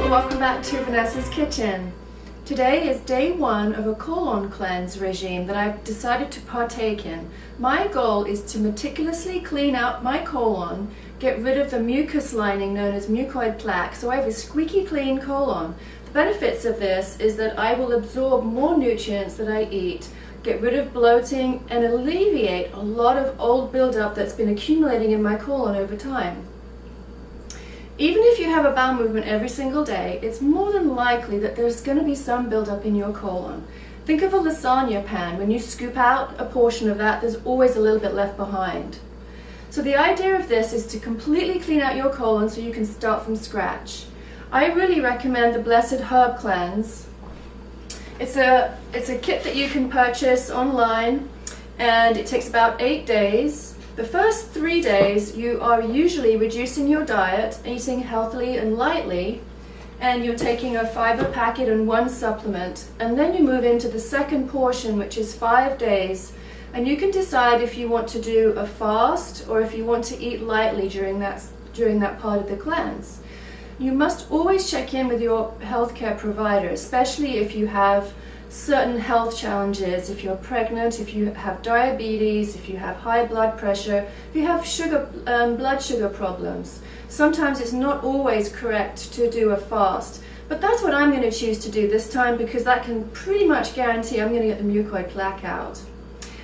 welcome back to Vanessa's Kitchen. Today is day one of a colon cleanse regime that I've decided to partake in. My goal is to meticulously clean out my colon, get rid of the mucus lining known as mucoid plaque, so I have a squeaky clean colon. The benefits of this is that I will absorb more nutrients that I eat, get rid of bloating, and alleviate a lot of old buildup that's been accumulating in my colon over time. Even if you have a bowel movement every single day, it's more than likely that there's going to be some buildup in your colon. Think of a lasagna pan. When you scoop out a portion of that, there's always a little bit left behind. So the idea of this is to completely clean out your colon so you can start from scratch. I really recommend the Blessed Herb Cleanse. It's a kit that you can purchase online, and it takes about 8 days. The first 3 days you are usually reducing your diet, eating healthily and lightly, and you're taking a fiber packet and 1 supplement, and then you move into the second portion, which is 5 days, and you can decide if you want to do a fast or if you want to eat lightly during that part of the cleanse. You must always check in with your healthcare provider, especially if you have certain health challenges, if you're pregnant, if you have diabetes, if you have high blood pressure, if you have blood sugar problems. Sometimes it's not always correct to do a fast, but that's what I'm going to choose to do this time because that can pretty much guarantee I'm going to get the mucoid plaque out.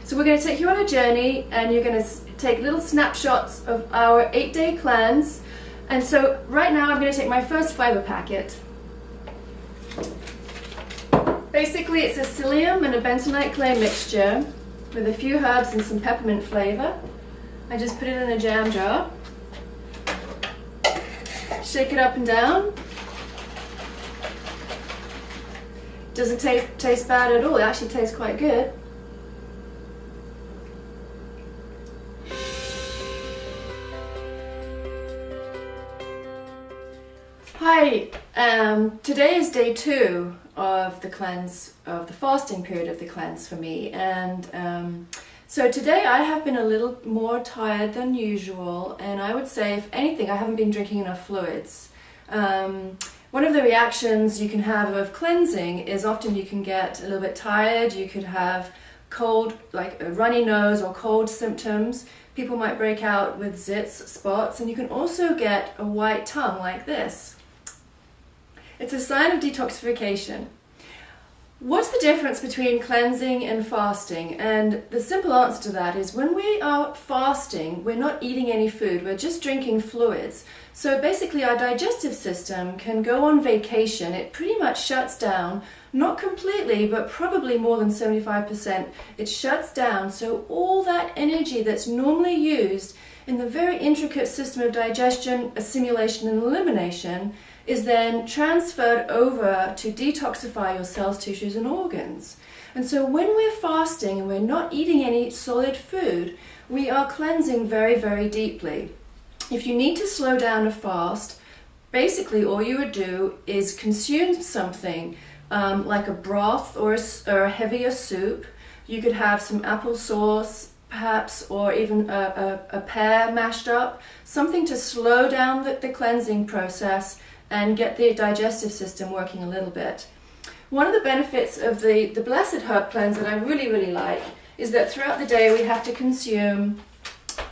So we're going to take you on a journey, and you're going to take little snapshots of our 8-day cleanse. And so right now I'm going to take my first fiber packet. Basically, it's a psyllium and a bentonite clay mixture with a few herbs and some peppermint flavor. I just put it in a jam jar. Shake it up and down. Doesn't taste bad at all. It actually tastes quite good. Hi, today is day 2 of the cleanse, of the fasting period of the cleanse for me, and so today I have been a little more tired than usual, and I would say, if anything, I haven't been drinking enough fluids. One of the reactions you can have of cleansing is often you can get a little bit tired, you could have cold, like a runny nose or cold symptoms. People might break out with zits, spots, and you can also get a white tongue like this. It's a sign of detoxification. What's the difference between cleansing and fasting? And the simple answer to that is when we are fasting, we're not eating any food, we're just drinking fluids. So basically our digestive system can go on vacation. It pretty much shuts down, not completely, but probably more than 75%. It shuts down, so all that energy that's normally used in the very intricate system of digestion, assimilation, and elimination is then transferred over to detoxify your cells, tissues, and organs. And so when we're fasting and we're not eating any solid food, we are cleansing very, very deeply. If you need to slow down a fast, basically all you would do is consume something like a broth or a heavier soup. You could have some applesauce, perhaps, or even a pear mashed up, something to slow down the cleansing process and get the digestive system working a little bit. One of the benefits of the Blessed Herb Cleanse that I really, really like is that throughout the day we have to consume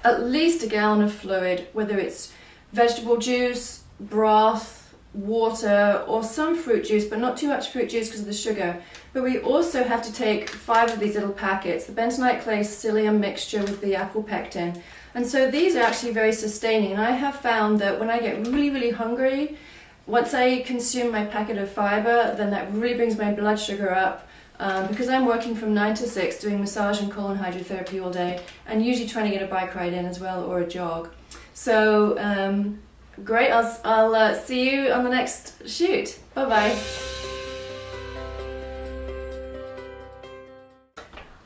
at least a gallon of fluid, whether it's vegetable juice, broth, water, or some fruit juice, but not too much fruit juice because of the sugar. But we also have to take 5 of these little packets, the bentonite clay psyllium mixture with the apple pectin. And so these are actually very sustaining. And I have found that when I get really, really hungry, once I consume my packet of fiber, then that really brings my blood sugar up. Because I'm working from 9 to 6 doing massage and colon hydrotherapy all day, and usually trying to get a bike ride in as well, or a jog. So great, I'll see you on the next shoot. Bye bye.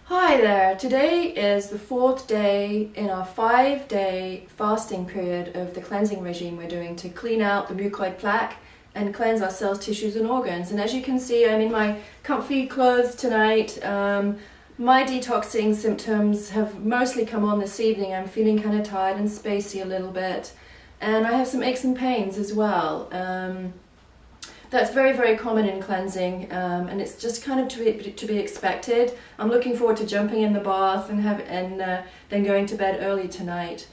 Hi there, today is the 4th day in our 5-day fasting period of the cleansing regime we're doing to clean out the mucoid plaque and cleanse our cells, tissues, and organs. And as you can see, I'm in my comfy clothes tonight. My detoxing symptoms have mostly come on this evening. I'm feeling kind of tired and spacey a little bit, and I have some aches and pains as well. That's very, very common in cleansing, and it's just kind of to be expected. I'm looking forward to jumping in the bath and then going to bed early tonight.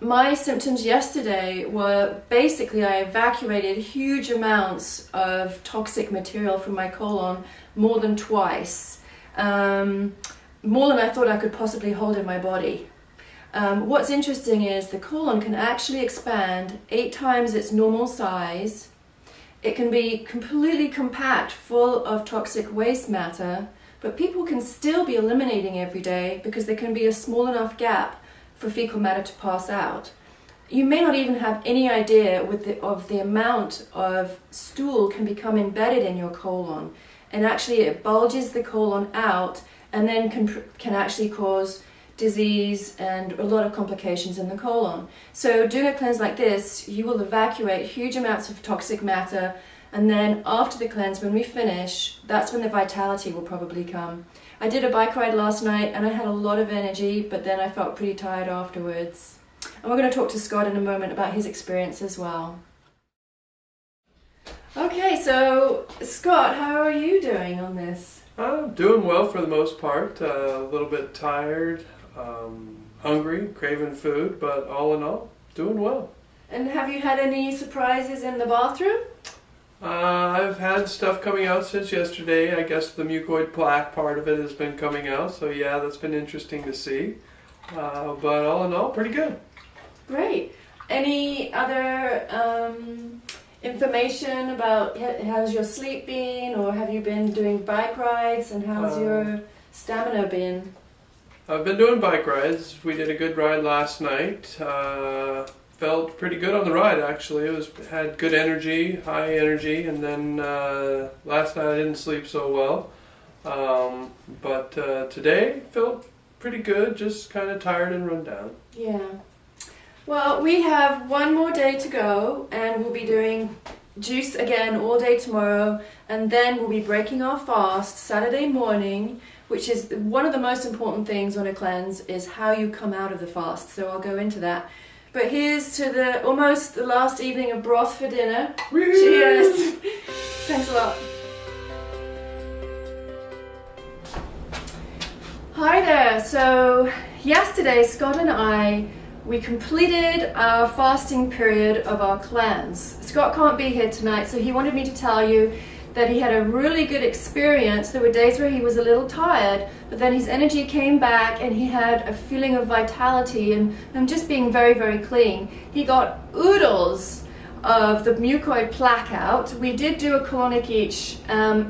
My symptoms yesterday were basically I evacuated huge amounts of toxic material from my colon more than twice, more than I thought I could possibly hold in my body. What's interesting is the colon can actually expand 8 times its normal size. It can be completely compact, full of toxic waste matter, but people can still be eliminating every day because there can be a small enough gap for fecal matter to pass out. You may not even have any idea of the amount of stool can become embedded in your colon, and actually it bulges the colon out and then can actually cause disease and a lot of complications in the colon. So doing a cleanse like this, you will evacuate huge amounts of toxic matter, and then after the cleanse, when we finish, that's when the vitality will probably come. I did a bike ride last night and I had a lot of energy, but then I felt pretty tired afterwards. And we're going to talk to Scott in a moment about his experience as well. Okay, so Scott, how are you doing on this? I'm doing well for the most part. A little bit tired, hungry, craving food, but all in all, doing well. And have you had any surprises in the bathroom? I've had stuff coming out since yesterday. I guess the mucoid plaque part of it has been coming out, so yeah, that's been interesting to see. But all in all, pretty good. Great. Any other information about how's your sleep been, or have you been doing bike rides, and how's your stamina been? I've been doing bike rides. We did a good ride last night. Felt pretty good on the ride, actually. Had good energy, high energy, and then last night I didn't sleep so well. But today felt pretty good, just kind of tired and run down. Yeah. Well, we have one more day to go, and we'll be doing juice again all day tomorrow, and then we'll be breaking our fast Saturday morning, which is one of the most important things on a cleanse, is how you come out of the fast. So I'll go into that. But here's to almost the last evening of broth for dinner. Woo! Cheers! Thanks a lot. Hi there. So yesterday, Scott and we completed our fasting period of our cleanse. Scott can't be here tonight, so he wanted me to tell you that he had a really good experience. There were days where he was a little tired, but then his energy came back and he had a feeling of vitality and just being very, very clean. He got oodles of the mucoid plaque out. We did do a colonic each,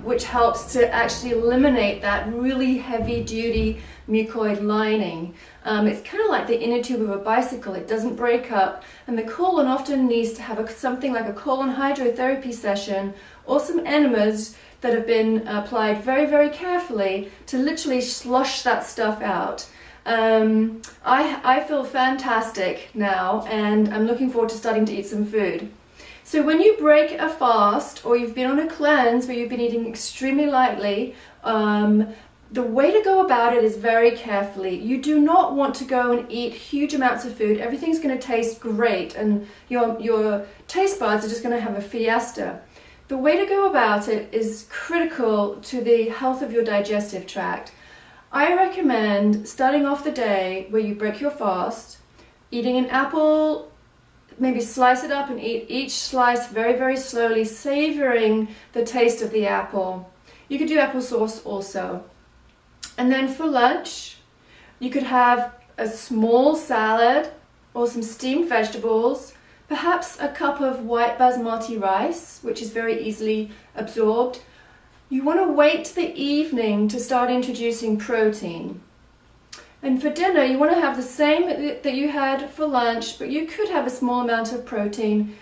which helps to actually eliminate that really heavy-duty mucoid lining. It's kind of like the inner tube of a bicycle. It doesn't break up, and the colon often needs to have something like a colon hydrotherapy session or some enemas that have been applied very, very carefully to literally slush that stuff out. I feel fantastic now, and I'm looking forward to starting to eat some food. So when you break a fast, or you've been on a cleanse where you've been eating extremely lightly, the way to go about it is very carefully. You do not want to go and eat huge amounts of food. Everything's going to taste great, and your taste buds are just going to have a fiesta. The way to go about it is critical to the health of your digestive tract. I recommend starting off the day where you break your fast, eating an apple, maybe slice it up and eat each slice very, very slowly, savoring the taste of the apple. You could do applesauce also. And then for lunch, you could have a small salad or some steamed vegetables, perhaps a cup of white basmati rice, which is very easily absorbed. You want to wait till the evening to start introducing protein. And for dinner, you want to have the same that you had for lunch, but you could have a small amount of protein.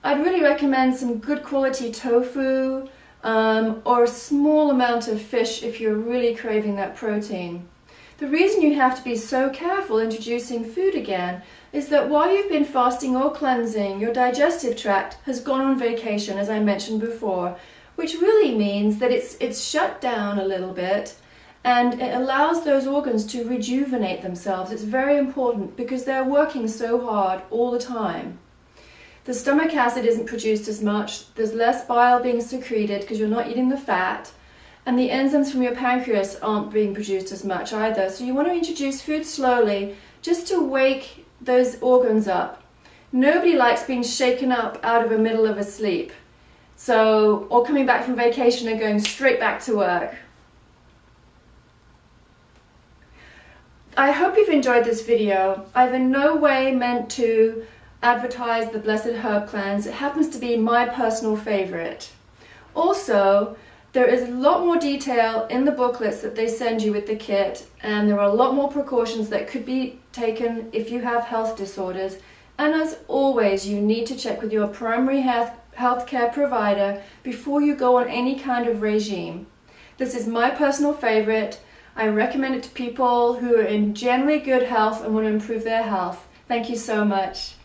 I'd really recommend some good quality tofu, or a small amount of fish if you're really craving that protein. The reason you have to be so careful introducing food again is that while you've been fasting or cleansing, your digestive tract has gone on vacation, as I mentioned before, which really means that it's shut down a little bit, and it allows those organs to rejuvenate themselves. It's very important because they're working so hard all the time. The stomach acid isn't produced as much, there's less bile being secreted because you're not eating the fat, and the enzymes from your pancreas aren't being produced as much either. So you want to introduce food slowly just to wake those organs up. Nobody likes being shaken up out of the middle of a sleep. So, or coming back from vacation and going straight back to work. I hope you've enjoyed this video. I've in no way meant to advertise the Blessed Herb Cleanse. It happens to be my personal favorite. Also, there is a lot more detail in the booklets that they send you with the kit, and there are a lot more precautions that could be taken if you have health disorders. And as always, you need to check with your primary healthcare provider before you go on any kind of regime. This is my personal favorite. I recommend it to people who are in generally good health and want to improve their health. Thank you so much.